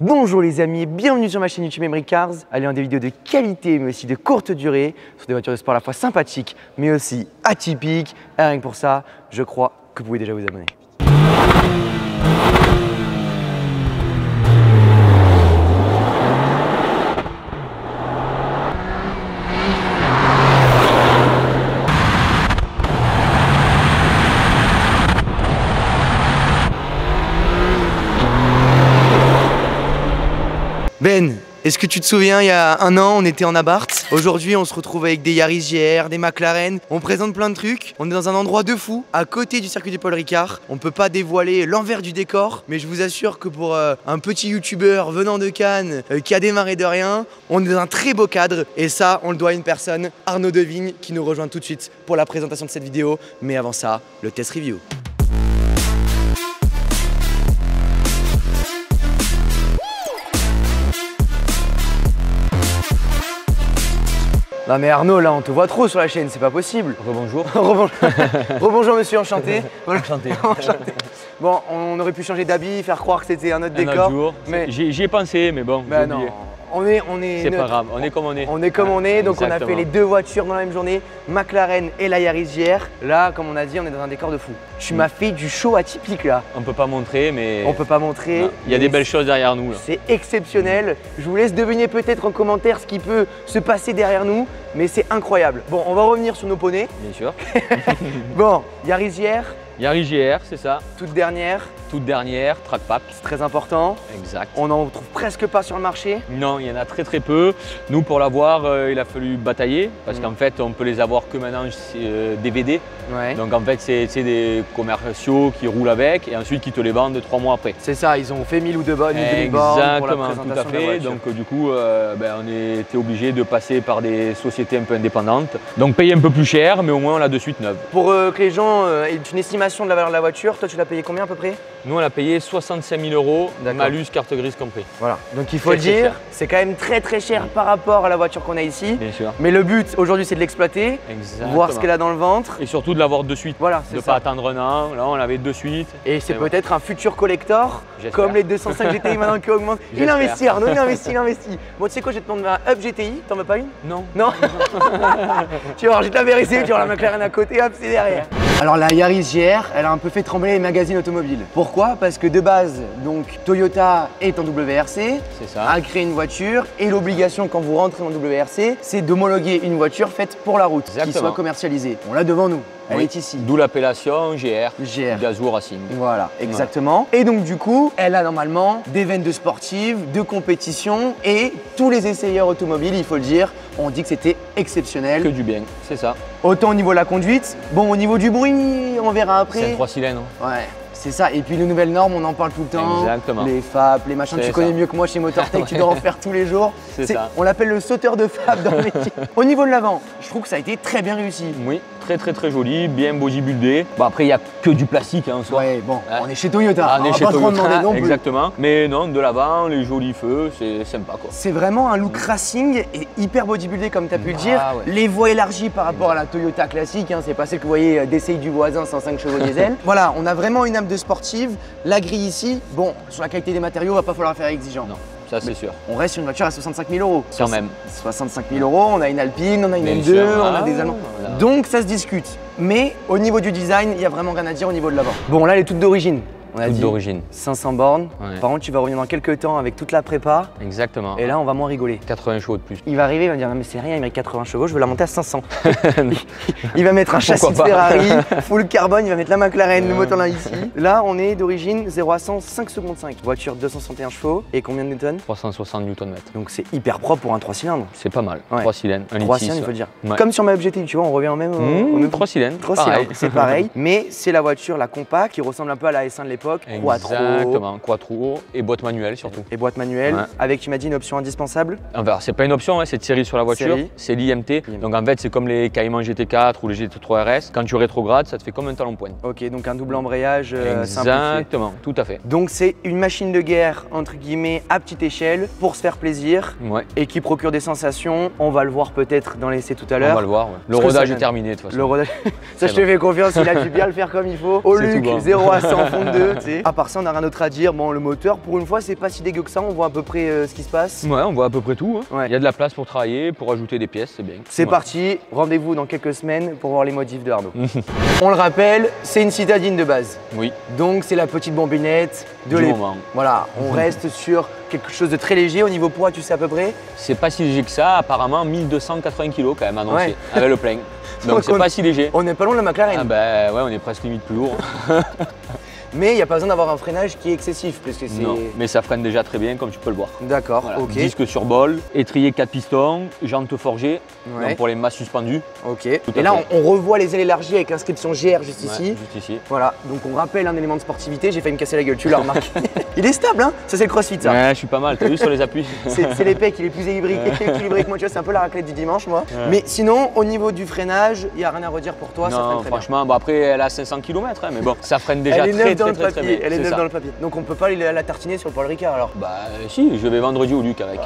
Bonjour les amis, bienvenue sur ma chaîne YouTube Emery Cars. Allez, en des vidéos de qualité mais aussi de courte durée sur des voitures de sport à la fois sympathiques mais aussi atypiques. Et rien que pour ça, je crois que vous pouvez déjà vous abonner. Ben, est-ce que tu te souviens, il y a un an, on était en Abarth. Aujourd'hui, on se retrouve avec des Yaris GR, des McLaren. On présente plein de trucs. On est dans un endroit de fou, à côté du circuit du Paul Ricard. On peut pas dévoiler l'envers du décor, mais je vous assure que pour un petit youtubeur venant de Cannes, qui a démarré de rien, on est dans un très beau cadre. Et ça, on le doit à une personne, Arnaud Devigne, qui nous rejoint tout de suite pour la présentation de cette vidéo. Mais avant ça, le test review. Non mais Arnaud, là on te voit trop sur la chaîne, c'est pas possible. Rebonjour. Rebonjour monsieur, enchanté. Enchanté. Enchanté. Bon, on aurait pu changer d'habit, faire croire que c'était un autre décor. Un autre jour. Mais j'y ai pensé, mais bon, bah non, on est c'est pas grave, on est comme on est. On est comme on est, donc exactement. on a fait les deux voitures dans la même journée, McLaren et la Yaris GR. Là, comme on a dit, on est dans un décor de fou. Tu m'as fait du show atypique là. On peut pas montrer, mais... On peut pas montrer. Non. Il y a des belles choses derrière nous là. C'est exceptionnel. Je vous laisse deviner peut-être en commentaire ce qui peut se passer derrière nous, mais c'est incroyable. Bon, on va revenir sur nos poneys. Bien sûr. Bon, Yaris GR. Yaris GR, c'est ça. Toute dernière. Toute dernière, track pack. C'est très important. Exact. On n'en trouve presque pas sur le marché. Non, il y en a très peu. Nous, pour l'avoir, il a fallu batailler parce qu'en fait, on peut les avoir que maintenant DVD. Ouais. Donc en fait, c'est des commerciaux qui roulent avec et ensuite qui te les vendent 3 mois après. C'est ça, ils ont fait 1000 ou 2000 bornes pour la présentation tout à de la fait. voiture. Donc du coup, on était obligé de passer par des sociétés un peu indépendantes. Donc payer un peu plus cher, mais au moins on l'a de suite neuve. Pour que les gens aient une estimation de la valeur de la voiture, toi tu l'as payé combien à peu près? Nous, on l'a payé 65 000 €, D'accord. malus, carte grise compris. Voilà, donc il faut le Très dire, cher. c'est quand même très cher par rapport à la voiture qu'on a ici. Bien sûr. Mais le but aujourd'hui c'est de l'exploiter, Exactement. voir ce qu'elle a dans le ventre. Et surtout de l'avoir de suite. Voilà, De c'est ne ça. pas attendre un an. Là, on l'avait de suite. Et c'est Et peut-être un futur collector, J'espère. comme les 205 GTI maintenant qui augmentent. Il J'espère. investit Arnaud, il investit. Bon tu sais quoi, je vais te demander un Up GTI, t'en veux pas une? Non. Non. Tu vas voir, je vais te la vérifier, tu vas voir la McLaren à côté, hop, c'est derrière. Alors la Yaris GR, elle a un peu fait trembler les magazines automobiles. Pourquoi? Parce que de base, donc Toyota est en WRC, C'est ça. a créé une voiture et l'obligation quand vous rentrez en WRC, c'est d'homologuer une voiture faite pour la route, qui Exactement. soit commercialisée. On l'a devant nous, elle Oui. est ici. D'où l'appellation GR. GR. Gazoo Racing. Voilà, exactement. Et donc du coup, elle a normalement des veines de sportive, de compétition et tous les essayeurs automobiles, il faut le dire, ont dit que c'était exceptionnel. Que du bien, c'est ça. Autant au niveau de la conduite, bon au niveau du bruit, on verra C'est après. un 3 cylindres. Ouais, c'est ça. Et puis les nouvelles normes, on en parle tout le temps. Exactement. Les FAP, les machins, C'est tu connais ça. mieux que moi chez MotorTech, tu dois en faire tous les jours. C'est ça. On l'appelle le sauteur de FAP dans le métier. Au niveau de l'avant, je trouve que ça a été très bien réussi. Oui, très joli, bien bodybuildé. Bon, après, il n'y a que du plastique en soi. Ouais, bon, Ouais. on est chez Toyota, Ah, on on est va chez pas trop Toyota, demander non plus. exactement. Mais non, de l'avant, les jolis feux, c'est sympa quoi. C'est vraiment un look racing et hyper bodybuildé comme tu as pu le dire. Ah ouais. Les voies élargies par rapport à la Toyota classique, hein, c'est pas celle que vous voyez d'essaye du voisin 105 chevaux diesel. Voilà, on a vraiment une âme de sportive. La grille ici, bon, sur la qualité des matériaux, va pas falloir faire exigeant. Non, ça c'est sûr. On reste sur une voiture à 65 000 €. Quand même. 65 000 €, on a une Alpine, on a une Bien M2, sûr. on a Ah, des Allemands. voilà. Donc ça se discute. Mais au niveau du design, il y a vraiment rien à dire au niveau de l'avant. Bon, là, elle est toute d'origine. On a Toute dit d'origine. 500 bornes. Ouais. Par contre, tu vas revenir dans quelques temps avec toute la prépa. Exactement. Et là, on va moins rigoler. 80 chevaux de plus. Il va arriver, il va me dire non mais c'est rien, il mérite 80 chevaux, je veux la monter à 500. Il va mettre un châssis de Pourquoi pas. Ferrari, full carbone, il va mettre la McLaren, le moteur là ici. Là on est d'origine 0 à 100, 5 secondes 5. Voiture 261 chevaux et combien de newtons? 360 Nm. Donc c'est hyper propre pour un 3 cylindres. C'est pas mal. Ouais. 3 cylindres. 1,6 3 litre. cylindres il faut dire. Ouais. Comme sur ma FGT, tu vois, on revient au même... au même 3 cylindres. 3 pareil. cylindres, c'est pareil. Mais c'est la voiture, la compacte, qui ressemble un peu à la S1 de l'époque. Quattro. Exactement. Quattro et boîte manuelle surtout. Et boîte manuelle, Ouais. avec, tu m'as dit, une option indispensable. Enfin, c'est pas une option, hein, c'est Thierry sur la voiture, Série. c'est l'IMT. Donc en fait, c'est comme les Cayman GT4 ou les GT3 RS. Quand tu rétrogrades, ça te fait comme un talon-poigne. Ok, donc un double embrayage simplifié. Exactement, tout à fait. Donc c'est une machine de guerre entre guillemets à petite échelle pour se faire plaisir Ouais, et qui procure des sensations. On va le voir peut-être dans l'essai tout à on l'heure. va le voir. Ouais. Le Parce que rodage ça est terminé de toute façon. Le rodage, ça je te bon. fais confiance, il a dû bien le faire comme il faut. Au C'est Luc, tout bon. 0 à 100 fond de 2. tu sais. À part ça, on n'a rien d'autre à dire. Bon, le moteur, pour une fois, c'est pas si dégueu que ça. On voit à peu près ce qui se passe. Ouais, on voit à peu près tout. Hein. Ouais. Il y a de la place pour travailler, pour ajouter des pièces, c'est bien. C'est parti, rendez-vous dans quelques semaines pour voir les modifs de Arnaud. On le rappelle, c'est une citadine de base. Oui. Donc c'est la petite bombinette de Du l'époque. moment. Voilà, on reste sur quelque chose de très léger. Au niveau poids, tu sais à peu près? C'est pas si léger que ça, apparemment 1280 kg quand même annoncé, Ouais. avec le plein. Donc c'est pas si léger. On n'est pas loin de la McLaren. Ah bah ouais, on est presque limite plus lourd. Mais il n'y a pas besoin d'avoir un freinage qui est excessif. Parce que c'est... Non, mais ça freine déjà très bien comme tu peux le voir. D'accord, Voilà. ok. Disque sur bol, étrier 4 pistons, jantes forgées, Ouais. donc pour les masses suspendues. Ok. à Et là, fait. on revoit les ailes élargies avec l'inscription GR juste Ouais, ici. juste ici. Voilà, donc on rappelle un élément de sportivité. J'ai failli me casser la gueule, tu l'as remarqué. Il est stable, hein? Ça, c'est le crossfit, ça. Ouais, je suis pas mal, t'as vu sur les appuis? C'est l'épée qui est plus équilibré que moi, tu vois, c'est un peu la raclette du dimanche, moi. Mais sinon, au niveau du freinage, il n'y a rien à redire pour toi, ça freine Non, très bien. franchement, bon après elle a 500 km, hein, mais bon, ça freine déjà Elle est neuve très dans très le très, très papier, bien. elle est C'est neuve ça. dans le papier. Donc on peut pas la tartiner sur le Paul Ricard alors. Bah si, je vais vendredi au Luc avec.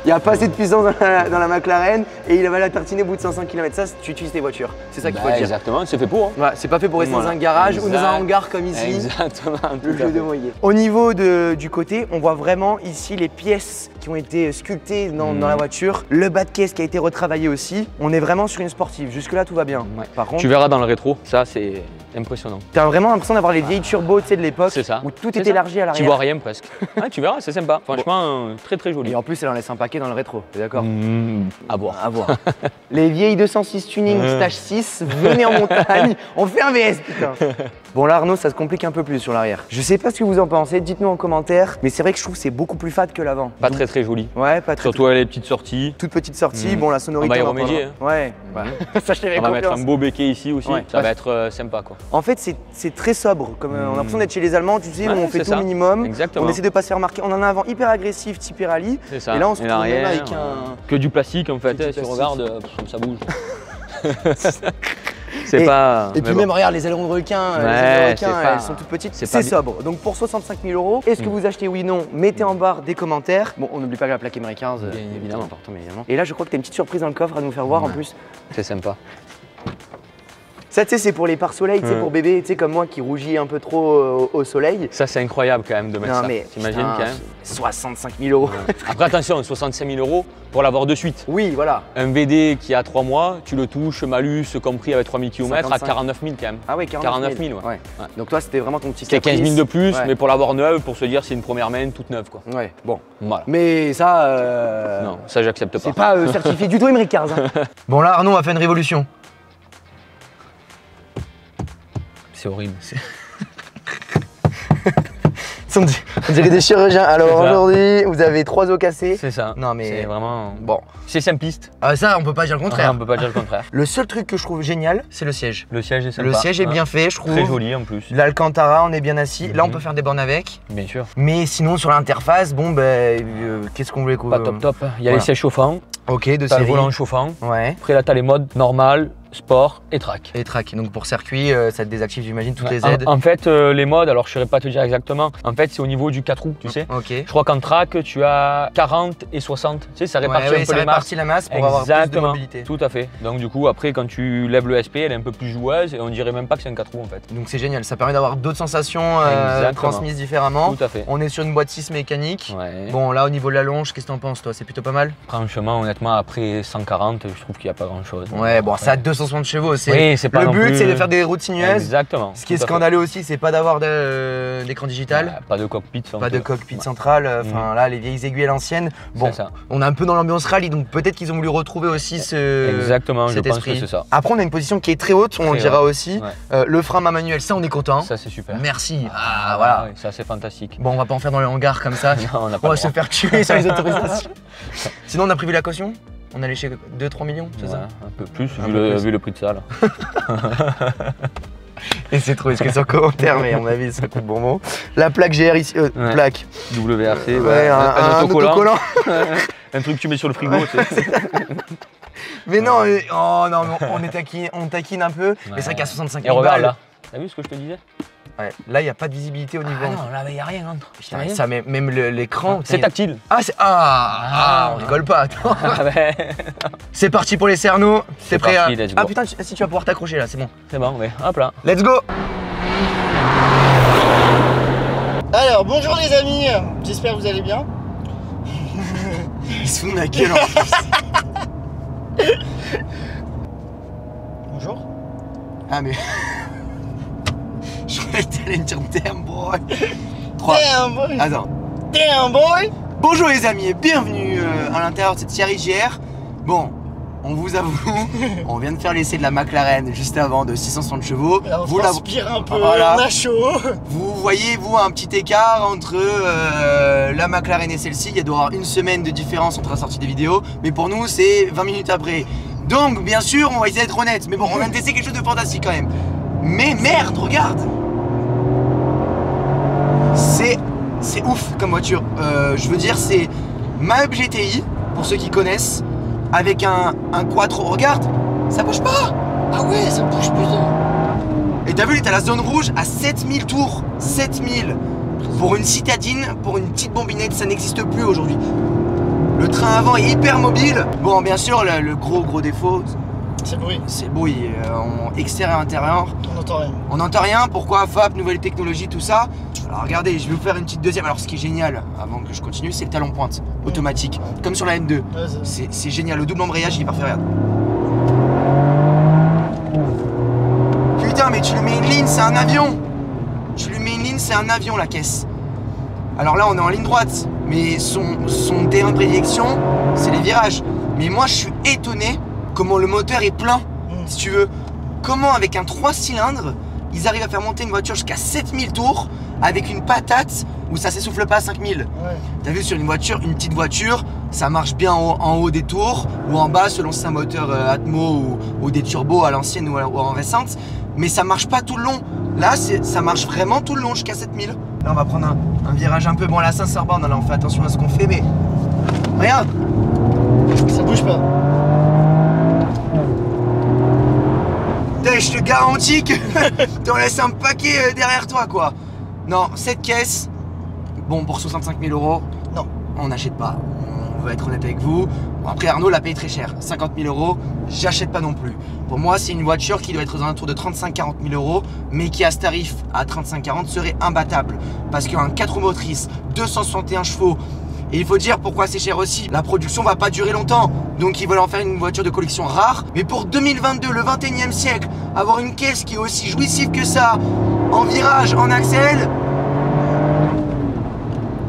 Il n'y a pas assez de puissance dans la McLaren et il va la tartiner au bout de 500 km. Ça, tu utilises tes voitures, c'est ça qu'il faut Bah, dire. exactement, c'est fait pour. Hein. Ouais, c'est pas fait pour rester dans Voilà. un garage ou dans un Exact. hangar comme ici. Exactement. Le tout jeu à de fait. moyens. Au niveau du côté, on voit vraiment ici les pièces qui ont été sculptées dans la voiture. Le bas de caisse qui a été retravaillé aussi. On est vraiment sur une sportive. Jusque-là, tout va bien. Ouais. Par contre, Tu verras dans le rétro, ça c'est impressionnant. t'as vraiment l'impression d'avoir les vieilles turbos, tu sais, de l'époque. C'est ça. Où tout C'est est ça. élargi à Tu l'arrière. vois rien presque. Ouais, tu verras, c'est sympa. Franchement, très très joli. Et en plus, elle en laisse un paquet dans le rétro. T'es d'accord? À voir. À voir. Les vieilles 206 tuning stage 6, venez en montagne, on fait un VS, putain. Bon là Arnaud, ça se complique un peu plus sur l'arrière. Je sais pas ce que vous en pensez, dites-nous en commentaire, mais c'est vrai que je trouve que c'est beaucoup plus fade que l'avant. Pas très très joli. Ouais, pas très. Surtout avec les petites sorties. Toute petite sortie, bon la sonorité. On va y en remédier, parlera. Ouais, ça je t'avais On va mettre confiance. un beau béquet ici aussi, Ouais. ça va être sympa quoi. En fait, c'est très sobre. Comme, on a l'impression d'être chez les Allemands, tu sais, où Ouais, on fait c'est tout au ça. minimum. Exactement. On essaie de pas se faire remarquer. On en a un avant hyper agressif, type rallye. C'est ça. Et là, on se Et retrouve même l'arrière, avec un. Que du plastique en fait, Que du si tu plastique. regardes, ça bouge. C'est Et- pas. Et puis mais même, bon. regarde, les ailerons de requin, les Ouais, ailerons de requin, c'est pas- elles sont toutes petites. c'est C'est pas bien. sobre. Donc pour 65 000 €, est-ce que vous achetez oui, non? Mettez en barre des commentaires. Bon, on n'oublie pas la plaque américaine, Bien évidemment. important, mais évidemment. Et là, je crois que tu as une petite surprise dans le coffre à nous faire voir en Ouais. plus. C'est sympa. Ça, tu sais, c'est pour les pare-soleil, tu sais, pour bébé, tu sais, comme moi qui rougis un peu trop au soleil. Ça c'est incroyable quand même de mettre Non, ça. mais T'imagines putain, quand même. 65 000 €. Après attention, 65 000 € pour l'avoir de suite. Oui, voilà. Un VD qui a 3 mois, tu le touches, malus compris avec 3000 km à 55. 49 000 quand même. Ah ouais, 49 000. ouais. Ouais. Donc toi, c'était vraiment ton petit C'était 15 caprice. 000 de plus, Ouais. mais pour l'avoir neuve, pour se dire c'est une première main toute neuve quoi. Ouais, bon. Voilà. Mais ça. Non, ça j'accepte pas. C'est pas certifié du tout Émeric Cars. Hein. Bon là Arnaud a fait une révolution. C'est horrible. On dirait des chirurgiens. Alors C'est ça. aujourd'hui vous avez 3 os cassés. C'est ça. Non, mais- C'est vraiment. Bon. C'est simpliste. Ça on peut pas dire le contraire. On peut pas dire le contraire. Le seul truc que je trouve génial c'est le siège. Le siège est sympa. Le siège est hein. bien fait je trouve. Très joli en plus. L'Alcantara on est bien assis. Là on Mhm. peut faire des bornes avec. Bien sûr. Mais sinon sur l'interface bon qu'est-ce qu'on voulait quoi Pas top top. Il y a voilà. les sièges chauffants, Ok de t'as le série. volant chauffant. Ouais. Après là t'as les modes normal, sport et track. Et track. Donc pour circuit ça te désactive j'imagine toutes Ouais. les aides. En fait, les modes, alors je ne saurais pas te dire exactement. En fait, c'est au niveau du 4 roues, tu sais. Ok. Je crois qu'en track, tu as 40 et 60. Tu sais, ça répartit un peu ça les masses. répartit la masse pour avoir plus de Exactement. mobilité. Tout à fait. Donc du coup, après, quand tu lèves le SP, elle est un peu plus joueuse et on dirait même pas que c'est un 4 roues en fait. Donc c'est génial, ça permet d'avoir d'autres sensations Exactement. transmises différemment. Tout à fait. On est sur une boîte 6 mécanique. Ouais. Bon là au niveau de la longe, qu'est-ce que t'en penses toi? C'est plutôt pas mal? Franchement, honnêtement, après 140, je trouve qu'il n'y a pas grand chose. Ouais, bon ça a 260 chevaux, Oui, c'est pas le non but plus- c'est de faire des routes sinueuses. Exactement. Ce qui est tout à fait. scandaleux aussi, c'est pas d'avoir d'écran digital. Ouais, pas de cockpit. Pas de cockpit central, enfin là les vieilles aiguilles à l'ancienne. Bon, C'est ça. on est un peu dans l'ambiance rallye, donc peut-être qu'ils ont voulu retrouver aussi Exactement, je cet pense esprit. que c'est ça. Après on a une position qui est très haute, on le Très dira haute, aussi. ouais. Le frein main manuel, ça on est content. Ça, c'est super. Merci. Ah voilà. Ouais, ça, c'est fantastique. Bon on va pas en faire dans le hangar comme ça. Non, on n'a On pas va le se droit. faire tuer sur les autorisations. Sinon, on a prévu la caution. On allait chez 2-3 millions, c'est Ouais, ça? un peu plus, Un vu, peu plus. vu le prix de ça là. Et c'est trop inscrit sur commentaire, mais à mon avis, ça coûte bonbon. La plaque GR ici. Ouais. Plaque. WRC, Ouais, un autocollant. Un truc que tu mets sur le frigo, tu sais. Mais non, oh non, mais on taquine un peu. Mais c'est vrai qu'à 65 Et 000 regarde balles. là. T'as vu ce que je te disais? Ouais, là, il n'y a pas de visibilité au niveau. Ah non, là, il n'y a rien entre. Putain, ça, même l'écran. C'est tactile. Ah, on rigole pas. Attends. Ah ouais. C'est parti pour les cerneaux. C'est prêt parti, à. let's go. Ah putain, si tu vas pouvoir t'accrocher là, c'est bon. C'est bon, mais hop là. Let's go! Alors, bonjour les amis, j'espère que vous allez bien. Il se fout de ma gueule en plus. Bonjour. Ah mais... Je croyais que t'allais me dire damn boy. 3. Damn boy. Attends. Damn boy. Bonjour les amis et bienvenue à l'intérieur de cette série JR. Bon, on vous avoue, on vient de faire l'essai de la McLaren juste avant de 660 chevaux. Alors, vous on transpire un peu, voilà. on a chaud. Vous voyez, vous, un petit écart entre la McLaren et celle-ci. Il doit y avoir une semaine de différence entre la sortie des vidéos. Mais pour nous, c'est 20 minutes après. Donc, bien sûr, on va essayer d'être honnête. Mais bon, on vient de tester quelque chose de fantastique quand même. Mais merde, regarde. C'est ouf comme voiture. Je veux dire, c'est ma Hub GTI, pour ceux qui connaissent, avec un quattro. Regarde, ça bouge pas. Ah ouais, ça bouge putain. Et t'as vu, t'as la zone rouge à 7000 tours. 7000. Pour une citadine, pour une petite bombinette, ça n'existe plus aujourd'hui. Le train avant est hyper mobile. Bon, bien sûr, le gros défaut, C'est le bruit. c'est le bruit. Extérieur, intérieur. On n'entend rien. On n'entend rien. Pourquoi FAP, nouvelle technologie, tout ça. Alors regardez, je vais vous faire une petite deuxième. Alors ce qui est génial, avant que je continue, c'est le talon pointe automatique, comme sur la N2. C'est génial, le double embrayage il est parfait, regarde. Putain, mais tu lui mets une ligne, c'est un avion. Tu lui mets une ligne, c'est un avion la caisse. Alors là on est en ligne droite, mais son terrain de prédilection, c'est les virages. Mais moi je suis étonné comment le moteur est plein, si tu veux. Comment avec un 3 cylindres, ils arrivent à faire monter une voiture jusqu'à 7000 tours avec une patate où ça s'essouffle pas à 5000. Ouais. T'as vu, sur une voiture, une petite voiture, ça marche bien en haut des tours ou en bas selon si c'est un moteur Atmo ou des turbos à l'ancienne ou en récente, mais ça marche pas tout le long. Là ça marche vraiment tout le long jusqu'à 7000. Là on va prendre un virage un peu, bon là 500 bornes, là on fait attention à ce qu'on fait, mais regarde, Ça bouge pas. je te garantis que t'en laisses un paquet derrière toi quoi. Non, cette caisse, bon pour 65 000 euros, Non. on n'achète pas. On va être honnête avec vous. Bon, après Arnaud l'a payé très cher, 50 000 euros, j'achète pas non plus. Pour moi c'est une voiture qui doit être aux alentours de 35-40 000 euros, mais qui à ce tarif à 35-40 serait imbattable. Parce qu'un 4 roues motrices, 261 chevaux, et il faut dire pourquoi c'est cher aussi. La production va pas durer longtemps, donc ils veulent en faire une voiture de collection rare. Mais pour 2022, le 21e siècle, avoir une caisse qui est aussi jouissive que ça, en virage, en accel,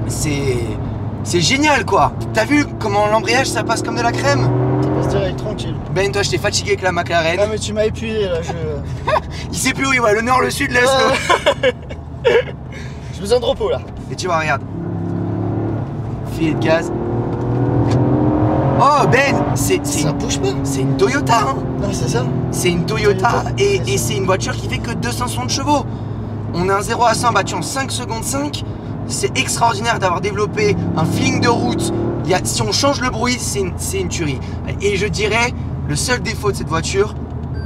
c'est génial quoi. T'as vu comment l'embrayage ça passe comme de la crème? Ça passe direct, tranquille. Ben toi je t'ai fatigué avec la McLaren. Ah mais tu m'as épuisé là, Il sait plus où il va, le nord, le sud, l'est. J'ai besoin de repos là. Et tu vois, regarde. Filet de gaz. Oh Ben, Ça bouge pas. c'est une Toyota hein. Non c'est ça. C'est une Toyota Toyota. et c'est une voiture qui fait que 260 chevaux. On a un 0 à 100 battu en 5 secondes 5. C'est extraordinaire d'avoir développé un feeling de route. Si on change le bruit, c'est une tuerie. Et je dirais, le seul défaut de cette voiture,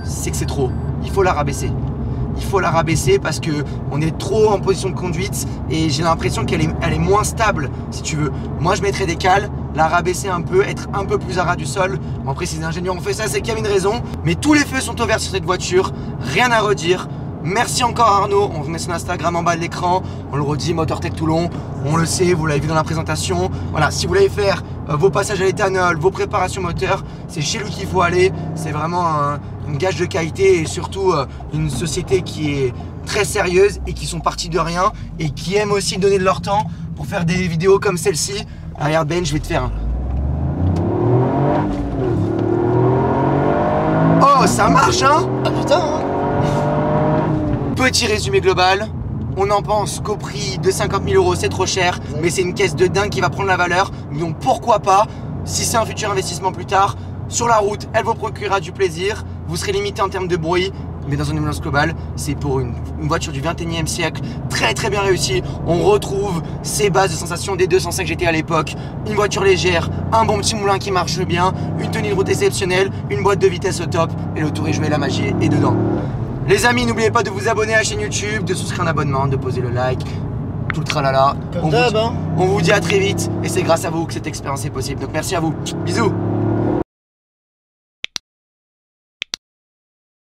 c'est que c'est trop. Il faut la rabaisser. Il faut la rabaisser parce que on est trop en position de conduite et j'ai l'impression qu'elle est moins stable, si tu veux. Moi, je mettrais des cales, la rabaisser un peu, être un peu plus à ras du sol. Bon, après, si les ingénieurs ont fait ça, c'est qu'il y avait une raison. Mais tous les feux sont ouverts sur cette voiture. Rien à redire. Merci encore Arnaud, on vous met son Instagram en bas de l'écran, on le redit, MotorTech Toulon, on le sait, vous l'avez vu dans la présentation. Voilà, si vous voulez faire vos passages à l'éthanol, vos préparations moteur, c'est chez lui qu'il faut aller. C'est vraiment un gage de qualité et surtout une société qui est très sérieuse et qui sont partis de rien et qui aiment aussi donner de leur temps pour faire des vidéos comme celle-ci. Ah, regarde Ben, je vais te faire un... Oh, ça marche hein. Ah putain hein. Petit résumé global, on en pense qu'au prix de 50 000 euros c'est trop cher, mais c'est une caisse de dingue qui va prendre la valeur, donc pourquoi pas, si c'est un futur investissement plus tard, sur la route elle vous procurera du plaisir, vous serez limité en termes de bruit, mais dans une ambulance globale, c'est pour une voiture du 21e siècle, très bien réussie, on retrouve ces bases de sensations des 205 GT à l'époque, une voiture légère, un bon petit moulin qui marche bien, une tenue de route exceptionnelle, une boîte de vitesse au top, et le tour est joué, la magie est dedans. Les amis, n'oubliez pas de vous abonner à la chaîne YouTube, de souscrire un abonnement, de poser le like, tout le tralala. Comme d'hab hein. On vous dit à très vite et c'est grâce à vous que cette expérience est possible. Donc merci à vous. Bisous.